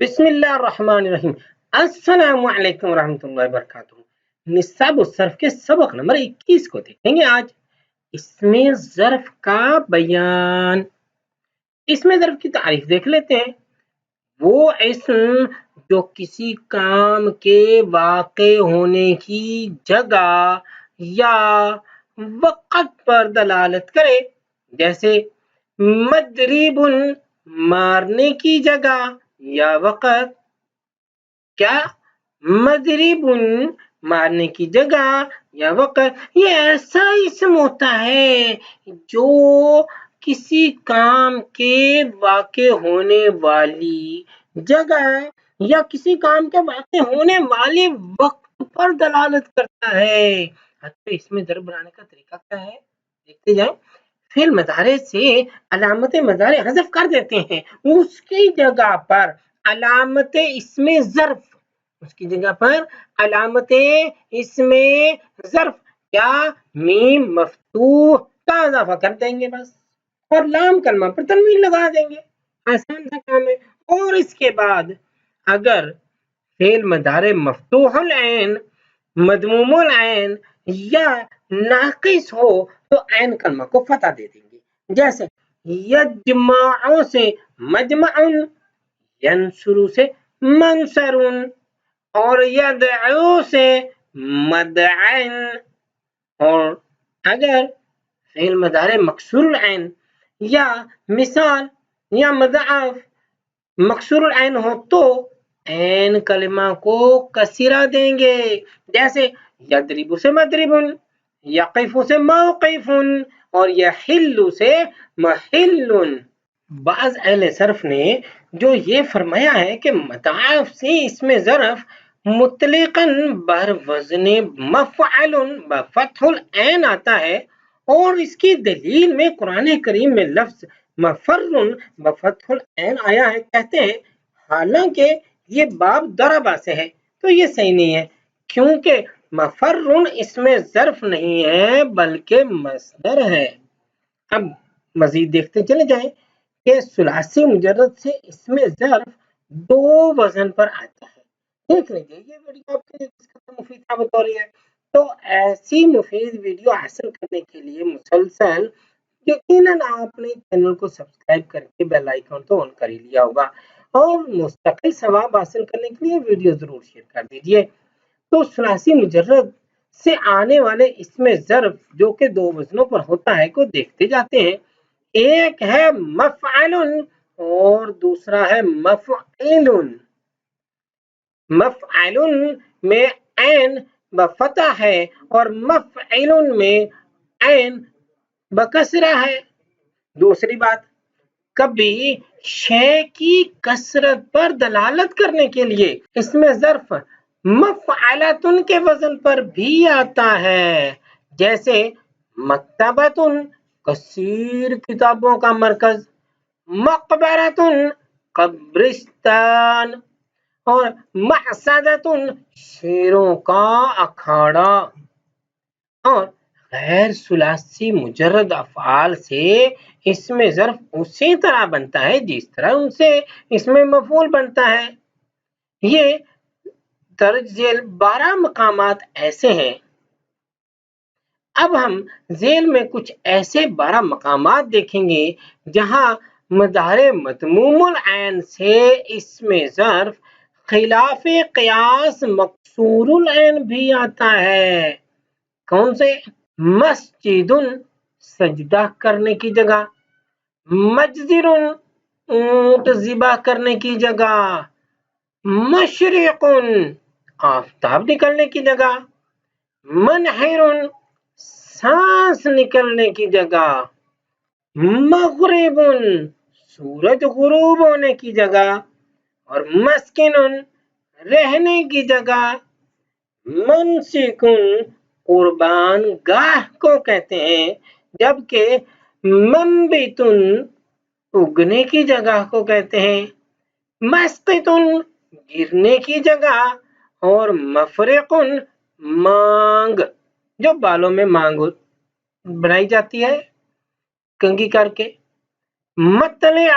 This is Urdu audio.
بسم اللہ الرحمن الرحیم۔ السلام علیکم ورحمۃ اللہ وبرکاتہ۔ نصاب الصرف کے سبق نمبر 21 کو دیکھیں گے آج۔ اس میں ظرف کا بیان۔ اس میں ظرف کی تعریف دیکھ لیتے ہیں۔ وہ اسم جو کسی کام کے واقع ہونے کی جگہ یا وقت پر دلالت کرے، جیسے مضرب مارنے کی جگہ یا وقت۔ کیا مضرب مارنے کی جگہ یا وقت یہ ایسا اسم ہوتا ہے جو کسی کام کے واقع ہونے والی جگہ یا کسی کام کے واقع ہونے والے وقت پر دلالت کرتا ہے۔ تو اس میں ضرب بنانے کا طریقہ کیا ہے دیکھتے جائیں۔ فعل مضارع سے علامت مضارع حذف کر دیتے ہیں، اس کی جگہ پر علامت اسم ظرف، اس کی جگہ پر علامت اسم ظرف یا میم مفتوح کا اضافہ کر دیں گے بس، اور لام کلمہ پر تنوین لگا دیں گے۔ آسان سا کام ہے۔ اور اس کے بعد اگر فعل مضارع مفتوح العین، مضموم العین یا ناقص ہو تو عین کلمہ کو فتح دے دیں گے، جیسے یجمع سے مجمع، ینصر سے منصر، اور یدعو سے مدعن۔ اور اگر فعل مضارع مکسور العین یا مثال یا مضاعف مکسور العین ہو تو عین کلمہ کو کسرہ دیں گے، جیسے یضرب سے مضرب، یقف سے موقف، اور یحل سے محل۔ بعض اہل صرف نے جو یہ فرمایا ہے کہ مضاعف سے اسم ظرف مطلقاً بر وزن مفعل بفتح العین آتا ہے، اور اس کی دلیل میں قرآن کریم میں لفظ مفر بفتح العین آیا ہے، کہتے ہیں حالانکہ یہ باب ضربہ سے ہے تو یہ صحیح نہیں ہے، کیونکہ مفر اسم ظرف نہیں ہے بلکہ مصدر ہے۔ اب مزید دیکھتے چلے جائیں کہ ثلاثی مجرد سے اسم ظرف دو وزن پر آتا ہے۔ دیکھ لیجیے، یہ ویڈیو آپ کے لیے کس قدر مفید ثابت ہو رہی ہے۔ تو ایسی مفید ویڈیو حاصل کرنے کے لیے مسلسل یقیناً آپ نے چینل کو سبسکرائب کر کے بیل آئیکن تو آن کر ہی لیا ہوگا، اور مستقل ثواب حاصل کرنے کے لیے ویڈیو ضرور شیئر کر دیجیے۔ تو ثلاثی مجرد سے آنے والے اسم ظرف جو کہ دو وزنوں پر ہوتا ہے کو دیکھتے جاتے ہیں۔ ایک ہے مفعل اور دوسرا ہے مفعل۔ مفعل میں عین بفتح ہے اور مفعل میں عین بکسرہ ہے۔ دوسری بات، کبھی شے کی کثرت پر دلالت کرنے کے لیے اسم ظرف مفعلۃ کے وزن پر بھی آتا ہے، جیسے مکتبۃ کثیر کتابوں کا مرکز، مقبرۃ قبرستان، اور معصدۃ شیروں کا اکھاڑا۔ اور غیر ثلاثی مجرد افعال سے اسم ظرف اسی طرح بنتا ہے جس طرح ان سے اسم مفعول بنتا ہے۔ یہ درج ذیل 12 مقامات ایسے ہیں۔ اب ہم ذیل میں کچھ ایسے 12 مقامات دیکھیں گے جہاں مضارع مضموم العین سے اسم ظرف خلاف قیاس مکسور العین بھی آتا ہے۔ کون سے؟ مسجد سجدہ کرنے کی جگہ، مجزر اونٹ ذبح کرنے کی جگہ، مشرق آفتاب نکلنے کی جگہ، منحر سانس نکلنے کی جگہ، مغرب سورج غروب ہونے کی جگہ، اور مسکن رہنے کی جگہ، منسک قربان گاہ کو کہتے ہیں، جبکہ منبت اگنے کی جگہ کو کہتے ہیں، مسقط گرنے کی جگہ، اور مفرق مانگ جو بالوں میں مانگ بنائی جاتی ہے کنگھی کر کے، مطلع